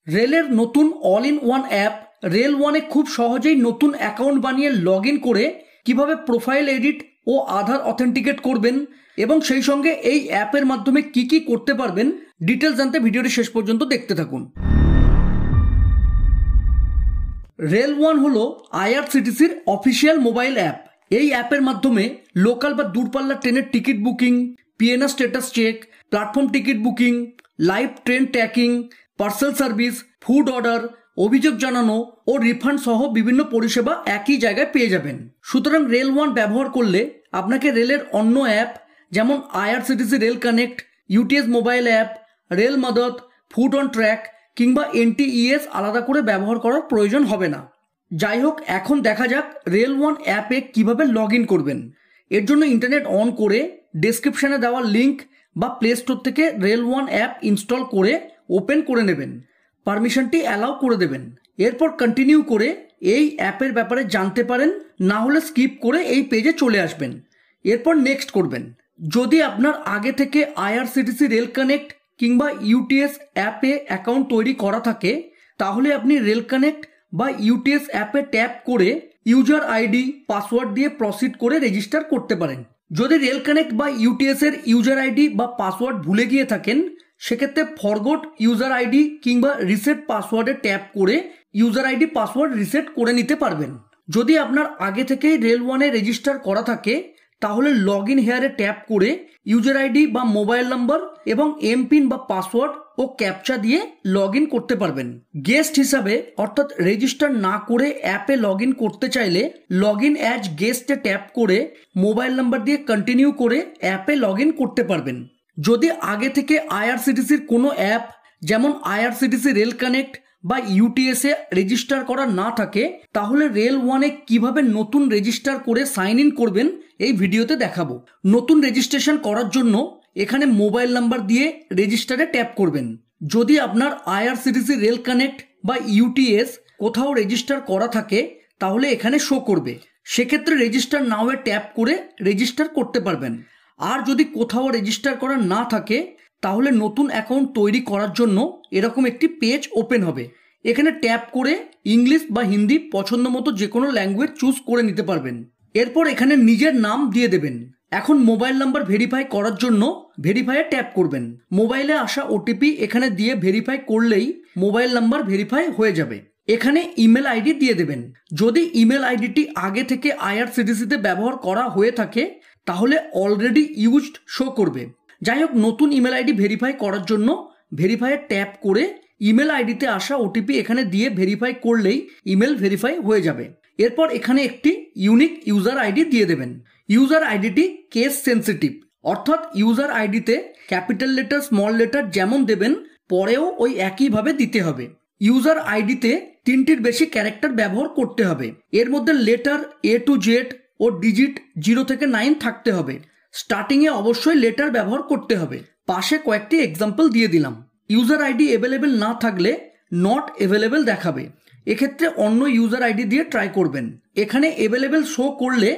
রেলের নতুন all in one app rail ওয়ানে খুব সহজেই নতুন অ্যাকাউন্ট বানিয়ে লগ ইন করে কিভাবে প্রোফাইল এডিট ও আধার অথেন্টিকেট করবেন এবং সেই সঙ্গে এই অ্যাপের মাধ্যমে কি কি করতে পারবেন ডিটেলস জানতে ভিডিওটি শেষ পর্যন্ত দেখতে থাকুন। রেল ওয়ান হলো আইআরসিটিসির অফিসিয়াল মোবাইল অ্যাপ। এই অ্যাপের মাধ্যমে লোকাল বা দূরপাল্লার ট্রেনের ticket booking, PNR status check, platform ticket booking, live train tracking, parcel service, food order, অভিযোগ জানানো ও রিফান্ড সহ বিভিন্ন পরিষেবা একই জায়গায় পেয়ে যাবেন। সুতরাং রেল ওয়ান ব্যবহার করলে আপনাকে রেলের অন্য অ্যাপ যেমন IRCTC rail connect, UTS mobile app, rail মদত, ফুড অন ট্র্যাক কিংবা এনটিইএস আলাদা করে ব্যবহার করার প্রয়োজন হবে না। যাই হোক, এখন দেখা যাক রেল ওয়ান অ্যাপে কিভাবে লগ ইন করবেন। এর জন্য ইন্টারনেট অন করে ডেসক্রিপশনে দেওয়া লিঙ্ক বা প্লে স্টোর থেকে রেল ওয়ান অ্যাপ ইনস্টল করে ওপেন করে নেবেন, পারমিশনটি অ্যালাউ করে দেবেন। এরপর কন্টিনিউ করে এই অ্যাপের ব্যাপারে জানতে পারেন, না হলে স্কিপ করে এই পেজে চলে আসবেন। এরপর নেক্সট করবেন। যদি আপনার আগে থেকে আইআরসিটিসি রেল কানেক্ট কিংবা ইউটিএস অ্যাপে অ্যাকাউন্ট তৈরি করা থাকে তাহলে আপনি রেল কানেক্ট বা ইউটিএস অ্যাপে ট্যাপ করে ইউজার আইডি পাসওয়ার্ড দিয়ে প্রসিড করে রেজিস্টার করতে পারেন। যদি রেল কানেক্ট বা ইউটিএস এর ইউজার আইডি বা পাসওয়ার্ড ভুলে গিয়ে থাকেন সেক্ষেত্রে ফরগট ইউজার আইডি কিংবা রিসেট পাসওয়ার্ডে ট্যাপ করে ইউজার আইডি পাসওয়ার্ড রিসেট করে নিতে পারবেন। যদি আপনার আগে থেকেই রেল ওয়ানে রেজিস্টার করা থাকে তাহলে লগ ইন হেয়ারে ট্যাপ করে ইউজার আইডি বা মোবাইল নাম্বার এবং এমপিন বা পাসওয়ার্ড ও ক্যাপচা দিয়ে লগ ইন করতে পারবেন। গেস্ট হিসাবে অর্থাৎ রেজিস্টার না করে অ্যাপে লগ ইন করতে চাইলে লগ ইন অ্যাজ গেস্টে ট্যাপ করে মোবাইল নাম্বার দিয়ে কন্টিনিউ করে অ্যাপে লগ ইন করতে পারবেন। যদি আগে থেকে আইআরসিটিসির কোনো অ্যাপ যেমন আইআরসিটিসি রেল কানেক্ট বা ইউটিএসে রেজিস্টার করা না থাকে তাহলে রেল ওয়ানে কিভাবে নতুন রেজিস্টার করে সাইন ইন করবেন এই ভিডিওতে দেখাবো। নতুন রেজিস্ট্রেশন করার জন্য এখানে মোবাইল নাম্বার দিয়ে রেজিস্টারে ট্যাপ করবেন। যদি আপনার আইআরসিটিসি রেল কানেক্ট বা ইউটিএস কোথাও রেজিস্টার করা থাকে তাহলে এখানে শো করবে, সেক্ষেত্রে রেজিস্টার নাওয়ে ট্যাপ করে রেজিস্টার করতে পারবেন। আর যদি কোথাও রেজিস্টার করা না থাকে তাহলে নতুন অ্যাকাউন্ট তৈরি করার জন্য এরকম একটি পেজ ওপেন হবে। এখানে ট্যাপ করে ইংলিশ বা হিন্দি পছন্দ মতো যে কোনো ল্যাঙ্গুয়েজ চুজ করে নিতে পারবেন। এরপর এখানে নিজের নাম দিয়ে দেবেন। এখন মোবাইল নাম্বার ভেরিফাই করার জন্য ভেরিফাইয়ে ট্যাপ করবেন। মোবাইলে আসা ওটিপি এখানে দিয়ে ভেরিফাই করলেই মোবাইল নাম্বার ভেরিফাই হয়ে যাবে। এখানে ইমেল আইডি দিয়ে দেবেন। যদি ইমেল আইডিটি আগে থেকে আইআরসিটিসিতে ব্যবহার করা হয়ে থাকে তাহলে অলরেডি ইউজড শো করবে। যাই হোক, নতুন ইমেল আইডি ভেরিফাই করার জন্য ভেরিফাইয়ে ট্যাপ করে ইমেল আইডিতে আসা ওটিপি এখানে দিয়ে ভেরিফাই করলেই ইমেল ভেরিফাই হয়ে যাবে। এরপর এখানে একটি ইউনিক ইউজার আইডি দিয়ে দেবেন। ইউজার আইডিটি কেস সেন্সিটিভ, অর্থাৎ ইউজার আইডিতে ক্যাপিটাল লেটার স্মল লেটার যেমন দেবেন পরেও ওই একইভাবে দিতে হবে। ইউজার আইডিতে 3টির বেশি ক্যারেক্টার ব্যবহার করতে হবে। এর মধ্যে লেটার A to Z ও ডিজিট 0 থেকে 9 থাকতে হবে। স্টার্টিংয়ে অবশ্যই লেটার ব্যবহার করতে হবে। পাশে কয়েকটি এক্সাম্পল দিয়ে দিলাম। ইউজার আইডি অ্যাভেলেবেল না থাকলে নট অ্যাভেলেবেল দেখাবে, এক্ষেত্রে অন্য ইউজার আইডি দিয়ে ট্রাই করবেন। এখানে অ্যাভেলেবেল শো করলে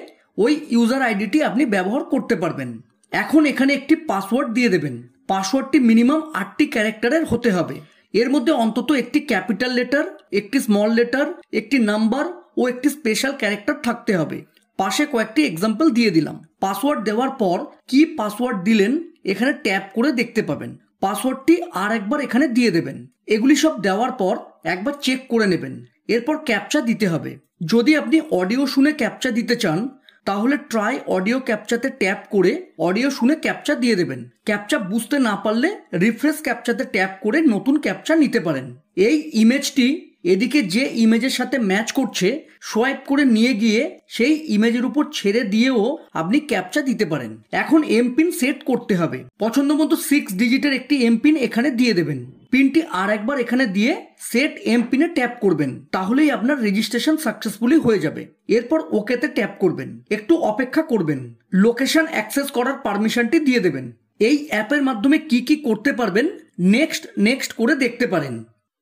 ওই ইউজার আইডিটি আপনি ব্যবহার করতে পারবেন। এখন এখানে একটি পাসওয়ার্ড দিয়ে দেবেন। পাসওয়ার্ডটি মিনিমাম 8টি ক্যারেক্টারের হতে হবে। এর মধ্যে অন্তত একটি ক্যাপিটাল লেটার, একটি স্মল লেটার, একটি নাম্বার ও একটি স্পেশাল ক্যারেক্টার থাকতে হবে। পাশে কয়েকটি এক্সাম্পল দিয়ে দিলাম। পাসওয়ার্ড দেওয়ার পর কি পাসওয়ার্ড দিলেন এখানে ট্যাপ করে দেখতে পাবেন। পাসওয়ার্ডটি আর একবার এখানে দিয়ে দেবেন। এগুলি সব দেওয়ার পর একবার চেক করে নেবেন। এরপর ক্যাপচা দিতে হবে। যদি আপনি অডিও শুনে ক্যাপচা দিতে চান তাহলে ট্রাই অডিও ক্যাপচাতে ট্যাপ করে অডিও শুনে ক্যাপচা দিয়ে দেবেন। ক্যাপচা বুঝতে না পারলে রিফ্রেশ ক্যাপচাতে ট্যাপ করে নতুন ক্যাপচা নিতে পারেন। এই ইমেজটি এদিকে যে ইমেজের সাথে ম্যাচ করছে সোয়াইপ করে নিয়ে গিয়ে সেই ইমেজের উপর ছেড়ে দিয়েও আপনি ক্যাপচা দিতে পারেন। এখন এমপিন সেট করতে হবে। পছন্দ মতো 6 ডিজিটের একটি এমপিন এখানে দিয়ে দেবেন। পিনটি আর একবার এখানে দিয়ে সেট এমপিনে ট্যাপ করবেন, তাহলেই আপনার রেজিস্ট্রেশন সাকসেসফুলি হয়ে যাবে। এরপর ওকেতে ট্যাপ করবেন, একটু অপেক্ষা করবেন। লোকেশন অ্যাক্সেস করার পারমিশনটি দিয়ে দেবেন। এই অ্যাপের মাধ্যমে কি কি করতে পারবেন নেক্সট করে দেখতে পারেন।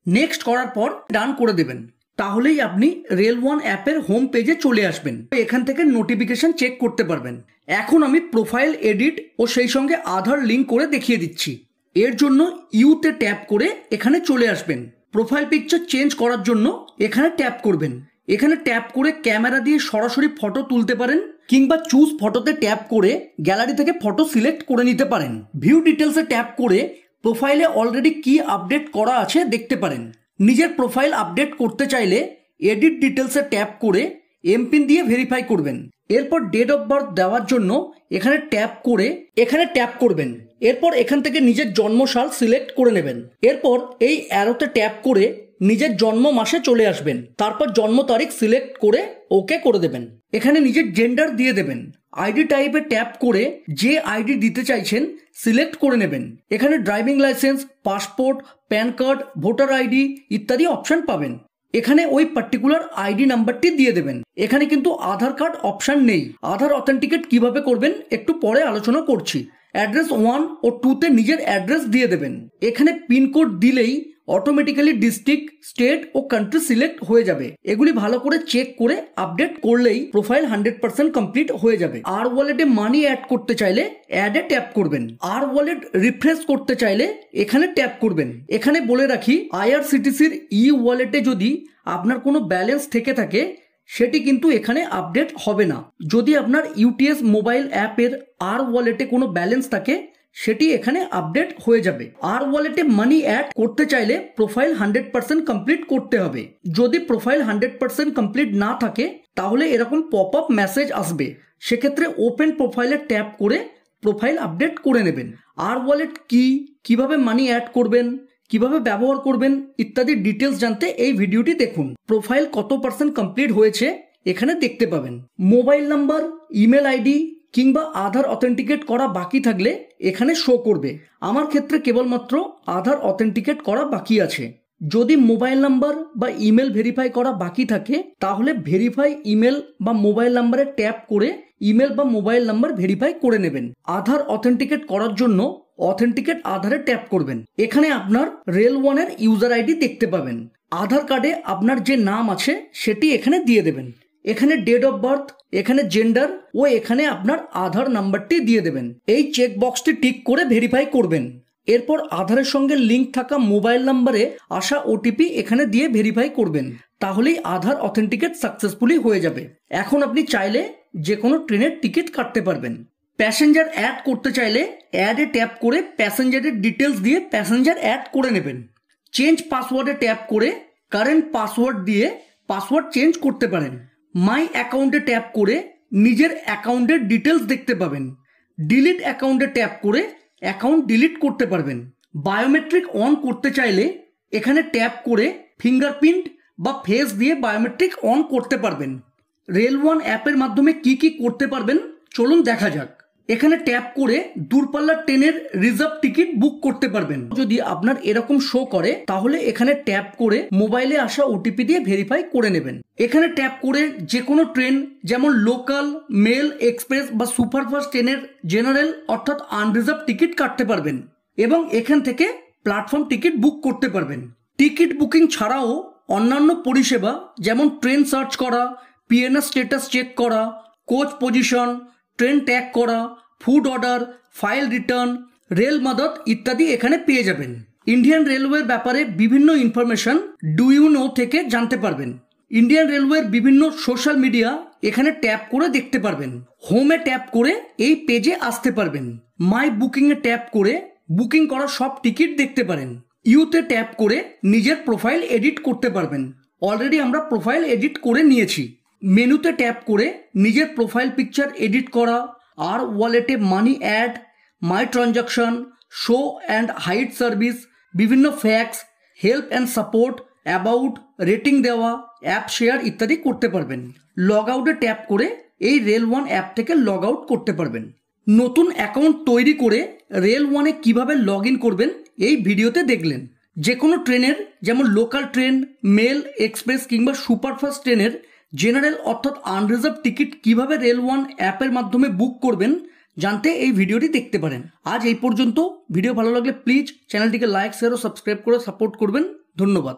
নেক্সট করার পর ডান করে দেবেন, তাহলেই আপনি রেল ওয়ান অ্যাপের হোম পেজে চলে আসবেন। এখান থেকে নোটিফিকেশন চেক করতে পারবেন। এখন আমি প্রোফাইল এডিট ও সেই সঙ্গে আধার লিঙ্ক করে দেখিয়ে দিচ্ছি। এর জন্য ইউতে ট্যাপ করে এখানে চলে আসবেন। প্রোফাইল পিকচার চেঞ্জ করার জন্য এখানে ট্যাপ করবেন। এখানে ট্যাপ করে ক্যামেরা দিয়ে সরাসরি ফটো তুলতে পারেন কিংবা চুজ ফটোতে ট্যাপ করে গ্যালারি থেকে ফটো সিলেক্ট করে নিতে পারেন। ভিউ ডিটেলসে ট্যাপ করে প্রোফাইলে অলরেডি কি আপডেট করা আছে দেখতে পারেন। নিজের প্রোফাইল আপডেট করতে চাইলে এডিট ডিটেলসে ট্যাপ করে এমপিন দিয়ে ভেরিফাই করবেন। এরপর ডেট অফ বার্থ দেওয়ার জন্য এখানে ট্যাপ করবেন। এরপর এখান থেকে নিজের জন্মসাল সিলেক্ট করে নেবেন। এরপর এই অ্যারোতে ট্যাপ করে নিজের জন্ম মাসে চলে আসবেন। তারপর জন্ম তারিখ সিলেক্ট করে ওকে করে দেবেন। এখানে নিজের জেন্ডার দিয়ে দেবেন। আইডি টাইপে ট্যাপ করে যে আইডি দিতে চাইছেন সিলেক্ট করে নেবেন। এখানে driving licence, passport, pan card, voter ID ইত্যাদি অপশন পাবেন। এখানে ওই পার্টিকুলার আইডি নাম্বারটি দিয়ে দেবেন। এখানে কিন্তু আধার কার্ড অপশন নেই। আধার অথেন্টিকেট কিভাবে করবেন একটু পরে আলোচনা করছি। অ্যাড্রেস 1 ও 2তে নিজের অ্যাড্রেস দিয়ে দেবেন। এখানে পিনকোড দিলেই অটোমেটিক্যালি ডিস্ট্রিক্ট, স্টেট ও কান্ট্রি সিলেক্ট হয়ে যাবে। এগুলি ভালো করে চেক করে আপডেট করলেই প্রোফাইল 100% কমপ্লিট হয়ে যাবে। আর ওয়ালেটে মানি অ্যাড করতে চাইলে অ্যাডে ট্যাপ করবেন। আর ওয়ালেট রিফ্রেশ করতে চাইলে এখানে ট্যাপ করবেন। এখানে বলে রাখি, আইআরসিটিসির ই ওয়ালেটে যদি আপনার কোনো ব্যালেন্স থেকে থাকে সেটি কিন্তু এখানে আপডেট হবে না। যদি আপনার ইউটিএস মোবাইল অ্যাপের আর ওয়ালেটে কোনো ব্যালেন্স থাকে সেটি এখানে আপডেট হয়ে যাবে। আর ওয়ালেটে মানি অ্যাড করতে চাইলে প্রোফাইল 100% কমপ্লিট করতে হবে। যদি প্রোফাইল 100% কমপ্লিট না থাকে তাহলে এরকম পপ আপ মেসেজ আসবে। সেক্ষেত্রে ওপেন প্রোফাইলে ট্যাপ করে প্রোফাইল আপডেট করে নেবেন। আর ওয়ালেট কি, কিভাবে মানি অ্যাড করবেন, কিভাবে ব্যবহার করবেন ইত্যাদি ডিটেলস জানতে এই ভিডিওটি দেখুন। প্রোফাইল কত % কমপ্লিট হয়েছে এখানে দেখতে পাবেন। মোবাইল নাম্বার, ইমেল আইডি কিংবা আধার অথেন্টিকেট করা বাকি থাকলে এখানে শো করবে। আমার ক্ষেত্রে কেবলমাত্র আধার অথেন্টিকেট করা বাকি আছে। যদি মোবাইল নাম্বার বা ইমেল ভেরিফাই করা বাকি থাকে তাহলে ভেরিফাই ইমেল বা মোবাইল নাম্বারে ট্যাপ করে ইমেল বা মোবাইল নাম্বার ভেরিফাই করে নেবেন। আধার অথেন্টিকেট করার জন্য অথেন্টিকেট আধারে ট্যাপ করবেন। এখানে আপনার রেল ওয়ানের ইউজার আইডি দেখতে পাবেন। আধার কার্ডে আপনার যে নাম আছে সেটি এখানে দিয়ে দেবেন। এখানে ডেট অফ বার্থ, এখানে জেন্ডার ও এখানে আপনার আধার নাম্বারটি দিয়ে দেবেন। এই চেক বক্সটি টিক করে ভেরিফাই করবেন। এরপর আধারের সঙ্গে লিঙ্ক থাকা মোবাইল নাম্বারে আসা ওটিপি এখানে দিয়ে ভেরিফাই করবেন। তাহলেই আধার অথেন্টিকেট সাকসেসফুলি হয়ে যাবে। এখন আপনি চাইলে যে কোনো ট্রেনের টিকিট কাটতে পারবেন। প্যাসেঞ্জার অ্যাড করতে চাইলে অ্যাডে ট্যাপ করে প্যাসেঞ্জারের ডিটেলস দিয়ে প্যাসেঞ্জার অ্যাড করে নেবেন। চেঞ্জ পাসওয়ার্ডে ট্যাপ করে কারেন্ট পাসওয়ার্ড দিয়ে পাসওয়ার্ড চেঞ্জ করতে পারেন। মাই অ্যাকাউন্টে ট্যাপ করে নিজের অ্যাকাউন্টের ডিটেলস দেখতে পাবেন। ডিলিট অ্যাকাউন্টে ট্যাপ করে অ্যাকাউন্ট ডিলিট করতে পারবেন। বায়োমেট্রিক অন করতে চাইলে এখানে ট্যাপ করে ফিঙ্গারপ্রিন্ট বা ফেস দিয়ে বায়োমেট্রিক অন করতে পারবেন। রেল ওয়ান অ্যাপের মাধ্যমে কি কি করতে পারবেন চলুন দেখা যাক। এখানে ট্যাপ করে দূরপাল্লার ট্রেনের রিজার্ভ টিকিট বুক করতে পারবেন। যদি আপনার এরকম শো করে তাহলে এখানে ট্যাপ করে মোবাইলে আসা ওটিপি দিয়ে ভেরিফাই করে নেবেন। এখানে ট্যাপ করে যে কোনো ট্রেন যেমন লোকাল, মেল, এক্সপ্রেস বা সুপারফাস্ট ট্রেনের জেনারেল অর্থাৎ আনরিজার্ভ টিকিট কাটতে পারবেন এবং এখান থেকে প্ল্যাটফর্ম টিকিট বুক করতে পারবেন। টিকিট বুকিং ছাড়াও অন্যান্য পরিষেবা যেমন ট্রেন সার্চ করা, পিএনআর স্ট্যাটাস চেক করা, কোচ পজিশন, ট্রেন ট্যাগ করা, food order, file return, rail Madad ইত্যাদি এখানে পেয়ে যাবেন। ইন্ডিয়ান রেলওয়ের ব্যাপারে বিভিন্ন ইনফরমেশন ডু ইউ নো থেকে জানতে পারবেন। ইন্ডিয়ান রেলওয়ের বিভিন্ন সোশ্যাল মিডিয়া এখানে ট্যাপ করে দেখতে পারবেন। হোমে ট্যাপ করে এই পেজে আসতে পারবেন। মাই বুকিংয়ে ট্যাপ করে বুকিং করা সব টিকিট দেখতে পারেন। ইউতে ট্যাপ করে নিজের প্রোফাইল এডিট করতে পারবেন। অলরেডি আমরা প্রোফাইল এডিট করে নিয়েছি। মেনুতে ট্যাপ করে নিজের প্রোফাইল পিকচার এডিট করা, আর ওয়ালেটে money add, my transaction, show and hide service, বিভিন্ন FAQs, help and support, about, rating দেওয়া, অ্যাপ শেয়ার ইত্যাদি করতে পারবেন। লগ আউটে ট্যাপ করে এই রেল ওয়ান অ্যাপ থেকে লগ আউট করতে পারবেন। নতুন অ্যাকাউন্ট তৈরি করে রেল ওয়ানে কিভাবে লগ ইন করবেন এই ভিডিওতে দেখলেন। যে কোনো ট্রেনের যেমন লোকাল ট্রেন, মেল, এক্সপ্রেস কিংবা সুপারফাস্ট ট্রেনের জেনারেল অর্থাৎ আনরিজার্ভ টিকিট কিভাবে রেল ওয়ান অ্যাপের মাধ্যমে বুক করবেন জানতে এই ভিডিওটি দেখতে পারেন। আজ এই পর্যন্ত। ভিডিও ভালো লাগলে প্লিজ চ্যানেলটিকে লাইক, শেয়ার ও সাবস্ক্রাইব করে সাপোর্ট করবেন। ধন্যবাদ।